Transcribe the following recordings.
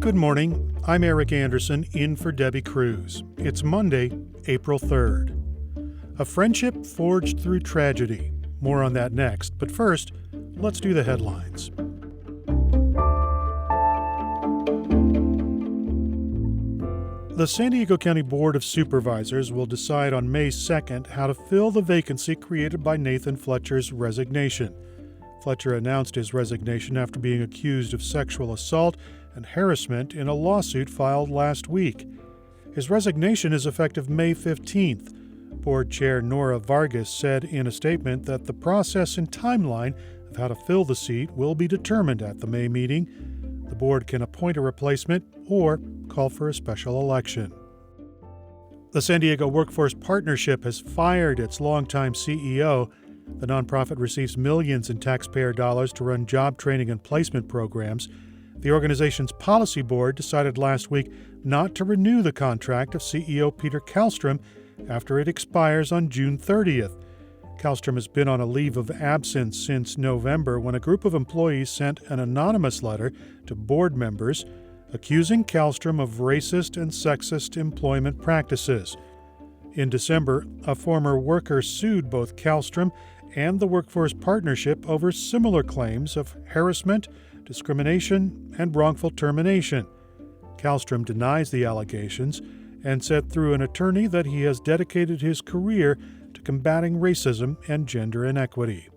Good morning. I'm Eric Anderson, in for Debbie Cruz. It's Monday, April 3rd. A friendship forged through tragedy. More on that next. But first, let's do the headlines. The San Diego County Board of Supervisors will decide on May 2nd how to fill the vacancy created by Nathan Fletcher's resignation. Fletcher announced his resignation after being accused of sexual assault and harassment in a lawsuit filed last week. His resignation is effective May 15th. Board Chair Nora Vargas said in a statement that the process and timeline of how to fill the seat will be determined at the May meeting. The board can appoint a replacement or call for a special election. The San Diego Workforce Partnership has fired its longtime CEO. The nonprofit receives millions in taxpayer dollars to run job training and placement programs. The organization's policy board decided last week not to renew the contract of CEO Peter Kallstrom after it expires on June 30th. Kallstrom has been on a leave of absence since November when a group of employees sent an anonymous letter to board members accusing Kallstrom of racist and sexist employment practices. In December, a former worker sued both Kallstrom and the Workforce Partnership over similar claims of harassment, discrimination, and wrongful termination. Kallstrom denies the allegations and said through an attorney that he has dedicated his career to combating racism and gender inequity.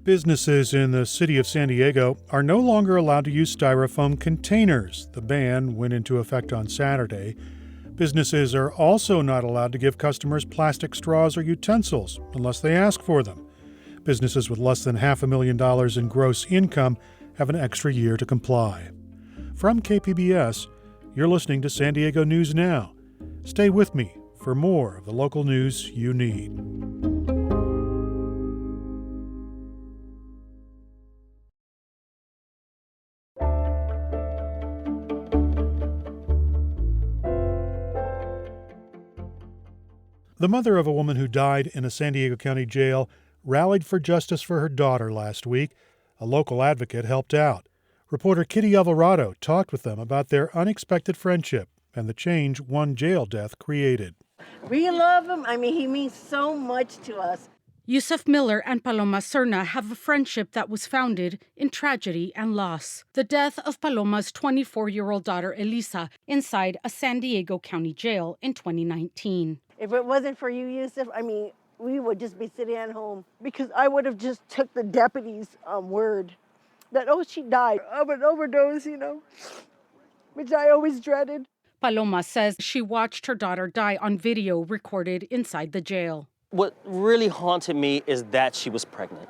Businesses in the city of San Diego are no longer allowed to use styrofoam containers. The ban went into effect on Saturday. Businesses are also not allowed to give customers plastic straws or utensils unless they ask for them. Businesses with less than $500,000 in gross income have an extra year to comply. From KPBS, you're listening to San Diego News Now. Stay with me for more of the local news you need. The mother of a woman who died in a San Diego County jail rallied for justice for her daughter last week. A local advocate helped out. Reporter Kitty Alvarado talked with them about their unexpected friendship and the change one jail death created. We love him. He means so much to us. Yusuf Miller and Paloma Serna have a friendship that was founded in tragedy and loss. The death of Paloma's 24-year-old daughter, Elisa, inside a San Diego County jail in 2019. If it wasn't for you, Yusuf, we would just be sitting at home because I would have just took the deputy's word that, she died of an overdose, which I always dreaded. Paloma says she watched her daughter die on video recorded inside the jail. What really haunted me is that she was pregnant.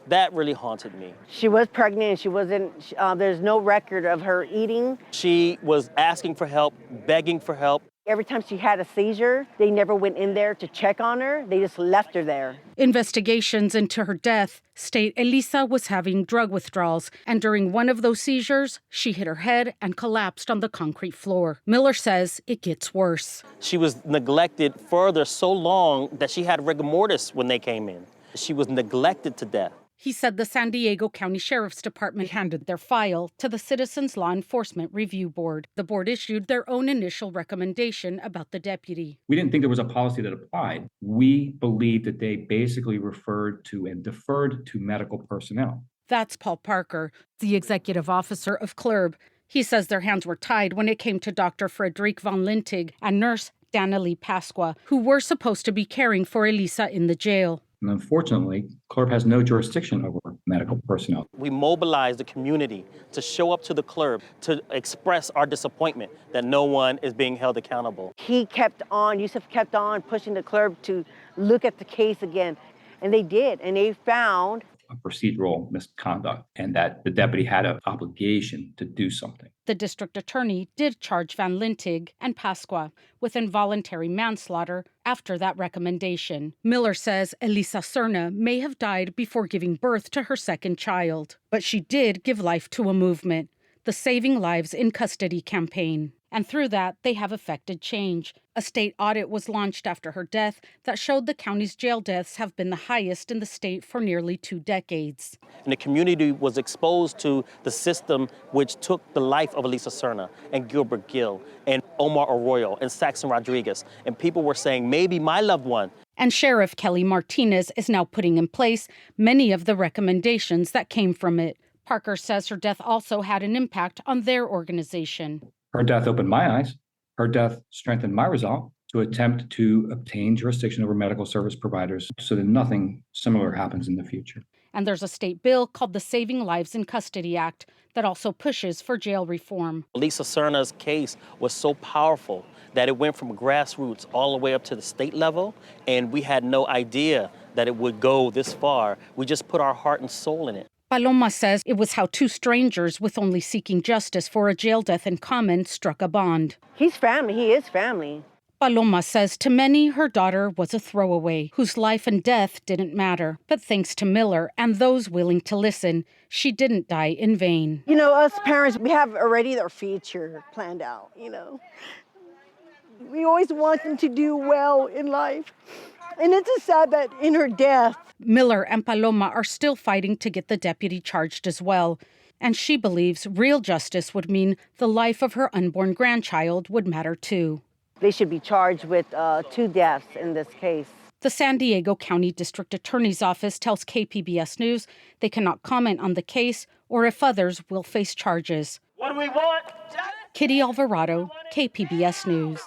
That really haunted me. She was pregnant and she wasn't, there's no record of her eating. She was asking for help, begging for help. Every time she had a seizure, they never went in there to check on her. They just left her there. Investigations into her death state Elisa was having drug withdrawals, and during one of those seizures, she hit her head and collapsed on the concrete floor. Miller says it gets worse. She was neglected further so long that she had rigor mortis when they came in. She was neglected to death. He said the San Diego County Sheriff's Department handed their file to the Citizens Law Enforcement Review Board. The board issued their own initial recommendation about the deputy. We didn't think there was a policy that applied. We believed that they basically referred to and deferred to medical personnel. That's Paul Parker, the executive officer of CLRB. He says their hands were tied when it came to Dr. Frederic von Lintig and nurse Danielle Pasqua, who were supposed to be caring for Elisa in the jail. And unfortunately, CLRB has no jurisdiction over medical personnel. We mobilized the community to show up to the CLRB to express our disappointment that no one is being held accountable. Yusuf kept on pushing the CLRB to look at the case again. And they did, and they found a procedural misconduct and that the deputy had an obligation to do something. The district attorney did charge Van Lintig and Pasqua with involuntary manslaughter after that recommendation. Miller says Elisa Serna may have died before giving birth to her second child, but she did give life to a movement, the Saving Lives in Custody campaign. And through that, they have effected change. A state audit was launched after her death that showed the county's jail deaths have been the highest in the state for nearly 2 decades. And the community was exposed to the system which took the life of Elisa Serna and Gilbert Gill and Omar Arroyo and Saxon Rodriguez. And people were saying, maybe my loved one. And Sheriff Kelly Martinez is now putting in place many of the recommendations that came from it. Parker says her death also had an impact on their organization. Her death opened my eyes. Her death strengthened my resolve to attempt to obtain jurisdiction over medical service providers so that nothing similar happens in the future. And there's a state bill called the Saving Lives in Custody Act that also pushes for jail reform. Elisa Serna's case was so powerful that it went from grassroots all the way up to the state level, and we had no idea that it would go this far. We just put our heart and soul in it. Paloma says it was how 2 strangers with only seeking justice for a jail death in common struck a bond. He's family. He is family. Paloma says to many, her daughter was a throwaway, whose life and death didn't matter. But thanks to Miller and those willing to listen, she didn't die in vain. You know, us parents, we have already their future planned out, We always want them to do well in life. And it's just sad that in her death, Miller and Paloma are still fighting to get the deputy charged as well. And she believes real justice would mean the life of her unborn grandchild would matter too. they should be charged with 2 deaths in this case. The San Diego County District Attorney's Office tells KPBS News they cannot comment on the case or if others will face charges. What do we want? Kitty Alvarado, KPBS News.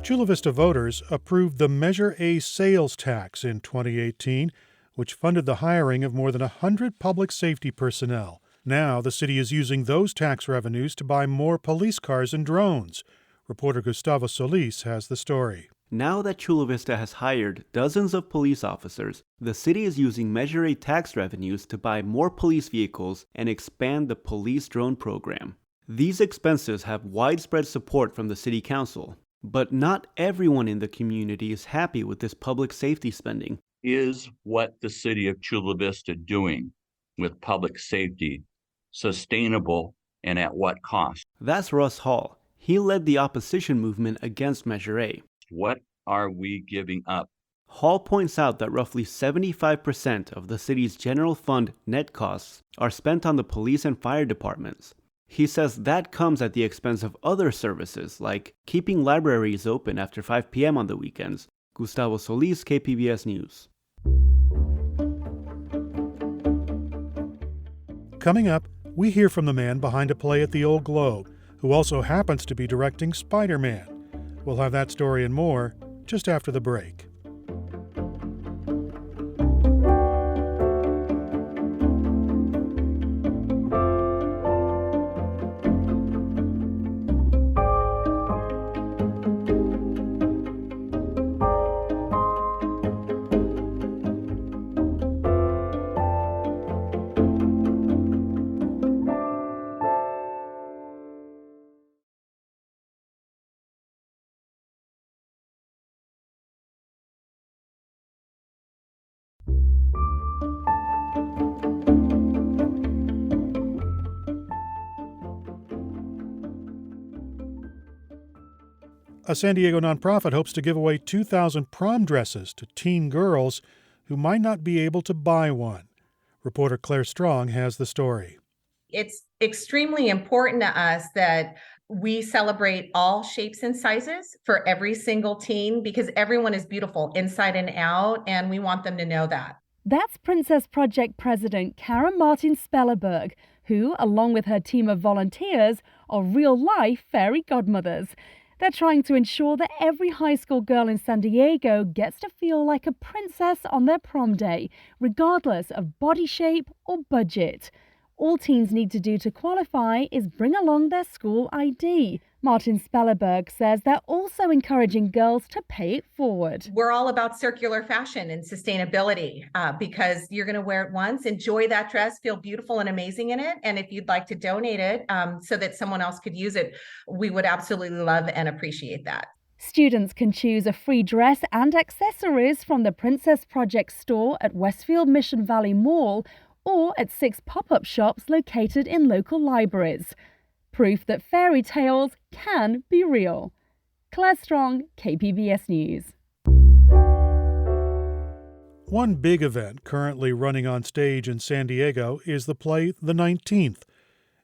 Chula Vista voters approved the Measure A sales tax in 2018, which funded the hiring of more than 100 public safety personnel. Now the city is using those tax revenues to buy more police cars and drones. Reporter Gustavo Solis has the story. Now that Chula Vista has hired dozens of police officers, the city is using Measure A tax revenues to buy more police vehicles and expand the police drone program. These expenses have widespread support from the city council, but not everyone in the community is happy with this public safety spending. Is what the city of Chula Vista doing with public safety sustainable and at what cost? That's Russ Hall. He led the opposition movement against Measure A. What are we giving up? Hall points out that roughly 75% of the city's general fund net costs are spent on the police and fire departments. He says that comes at the expense of other services, like keeping libraries open after 5 p.m. on the weekends. Gustavo Solis, KPBS News. Coming up, we hear from the man behind a play at the Old Globe, who also happens to be directing Spider-Man. We'll have that story and more just after the break. A San Diego nonprofit hopes to give away 2,000 prom dresses to teen girls who might not be able to buy one. Reporter Claire Strong has the story. It's extremely important to us that we celebrate all shapes and sizes for every single teen because everyone is beautiful inside and out, and we want them to know that. That's Princess Project President Karen Martin Spellerberg, who, along with her team of volunteers, are real-life fairy godmothers. They're trying to ensure that every high school girl in San Diego gets to feel like a princess on their prom day, regardless of body shape or budget. All teens need to do to qualify is bring along their school ID. Martin Spellerberg says they're also encouraging girls to pay it forward. We're all about circular fashion and sustainability because you're going to wear it once, enjoy that dress, feel beautiful and amazing in it. And if you'd like to donate it so that someone else could use it, we would absolutely love and appreciate that. Students can choose a free dress and accessories from the Princess Project store at Westfield Mission Valley Mall or at 6 pop-up shops located in local libraries. proof that fairy tales can be real. Claire Strong, KPBS News. One big event currently running on stage in San Diego is the play The 19th.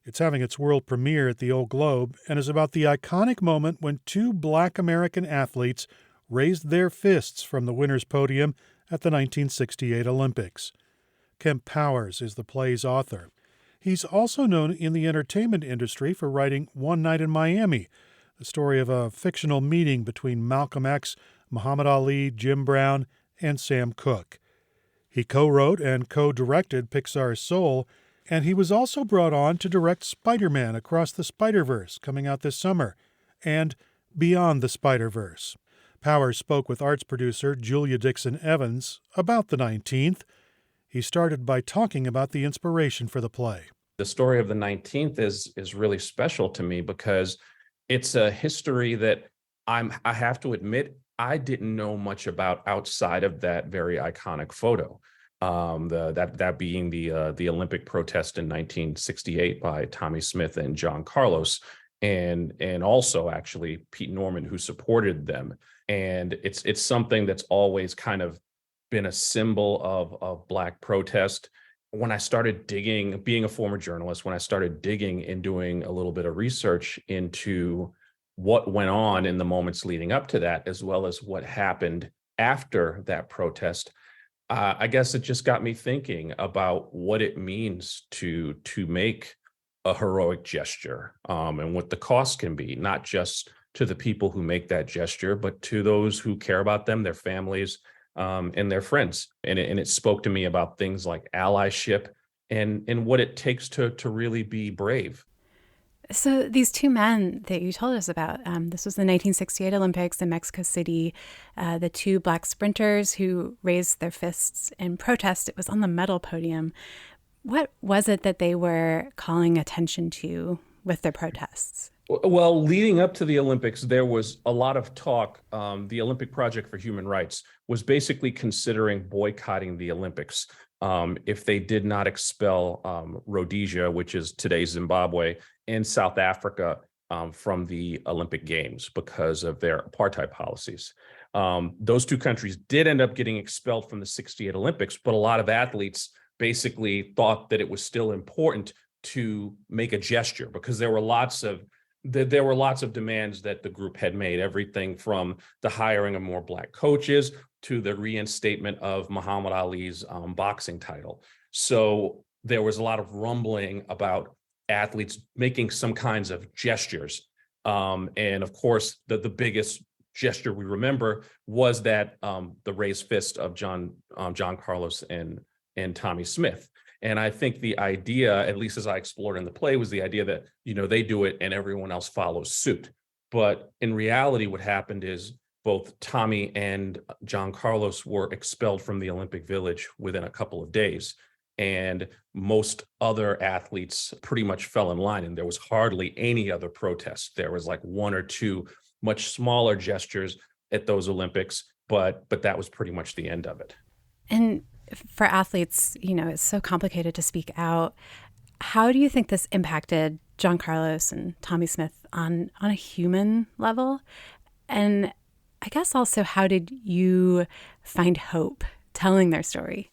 It's having its world premiere at the Old Globe and is about the iconic moment when two Black American athletes raised their fists from the winner's podium at the 1968 Olympics. Kemp Powers is the play's author. He's also known in the entertainment industry for writing One Night in Miami, the story of a fictional meeting between Malcolm X, Muhammad Ali, Jim Brown, and Sam Cooke. He co-wrote and co-directed Pixar's Soul, and he was also brought on to direct Spider-Man Across the Spider-Verse, coming out this summer, and Beyond the Spider-Verse. Powers spoke with arts producer Julia Dixon Evans about the 19th. He started by talking about the inspiration for the play. The story of the 19th is really special to me because it's a history that I have to admit I didn't know much about outside of that very iconic photo. That being the Olympic protest in 1968 by Tommy Smith and John Carlos, and also actually Pete Norman, who supported them. And it's something that's always kind of been a symbol of Black protest. When I started digging, being a former journalist, when I started digging and doing a little bit of research into what went on in the moments leading up to that, as well as what happened after that protest, I guess it just got me thinking about what it means to make a heroic gesture, and what the cost can be, not just to the people who make that gesture, but to those who care about them, their families, and their friends. And it spoke to me about things like allyship and what it takes to really be brave. So these two men that you told us about, this was the 1968 Olympics in Mexico City, the two Black sprinters who raised their fists in protest. It was on the medal podium. What was it that they were calling attention to with their protests? Well, leading up to the Olympics, there was a lot of talk. The Olympic Project for Human Rights was basically considering boycotting the Olympics if they did not expel Rhodesia, which is today's Zimbabwe, and South Africa from the Olympic Games because of their apartheid policies. Those two countries did end up getting expelled from the 68 Olympics, but a lot of athletes basically thought that it was still important to make a gesture because there were lots of demands that the group had made, everything from the hiring of more Black coaches to the reinstatement of Muhammad Ali's boxing title. So there was a lot of rumbling about athletes making some kinds of gestures. And of course, the biggest gesture we remember was that the raised fist of John Carlos and Tommy Smith. And I think the idea, at least as I explored in the play, was the idea that, they do it and everyone else follows suit. But in reality, what happened is both Tommy and John Carlos were expelled from the Olympic Village within a couple of days. And most other athletes pretty much fell in line, and there was hardly any other protest. There was like one or two much smaller gestures at those Olympics, but that was pretty much the end of it. And for athletes, it's so complicated to speak out. How do you think this impacted John Carlos and Tommy Smith on a human level? And I guess also, how did you find hope telling their story?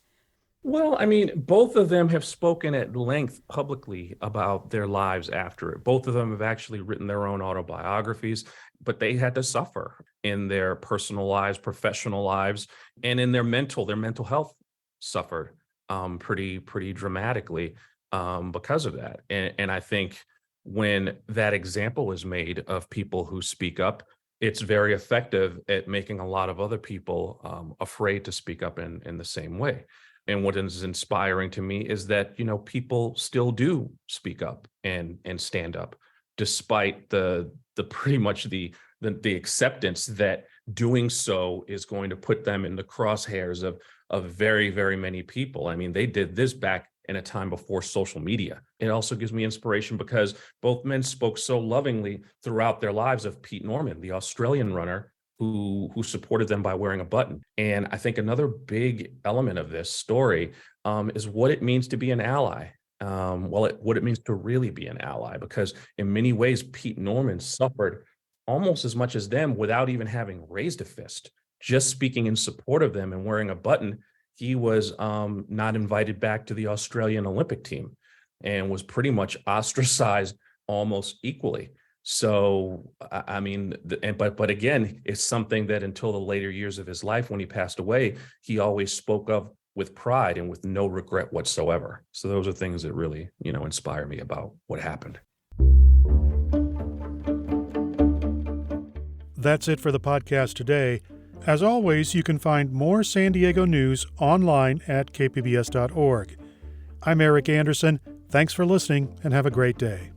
Well, I mean, both of them have spoken at length publicly about their lives after it. Both of them have actually written their own autobiographies, but they had to suffer in their personal lives, professional lives, and in their mental health suffered pretty dramatically because of that. And I think when that example is made of people who speak up, it's very effective at making a lot of other people afraid to speak up in the same way. And what is inspiring to me is that, people still do speak up and stand up, despite the pretty much the acceptance that doing so is going to put them in the crosshairs of very, very many people. I mean, they did this back in a time before social media. It also gives me inspiration because both men spoke so lovingly throughout their lives of Pete Norman, the Australian runner who supported them by wearing a button. And I think another big element of this story is what it means to be an ally. what it means to really be an ally, because in many ways, Pete Norman suffered almost as much as them without even having raised a fist. Just speaking in support of them and wearing a button, he was not invited back to the Australian Olympic team and was pretty much ostracized almost equally. So, I mean, but again, it's something that until the later years of his life, when he passed away, he always spoke of with pride and with no regret whatsoever. So those are things that really, inspire me about what happened. That's it for the podcast today. As always, you can find more San Diego news online at kpbs.org. I'm Eric Anderson. Thanks for listening and have a great day.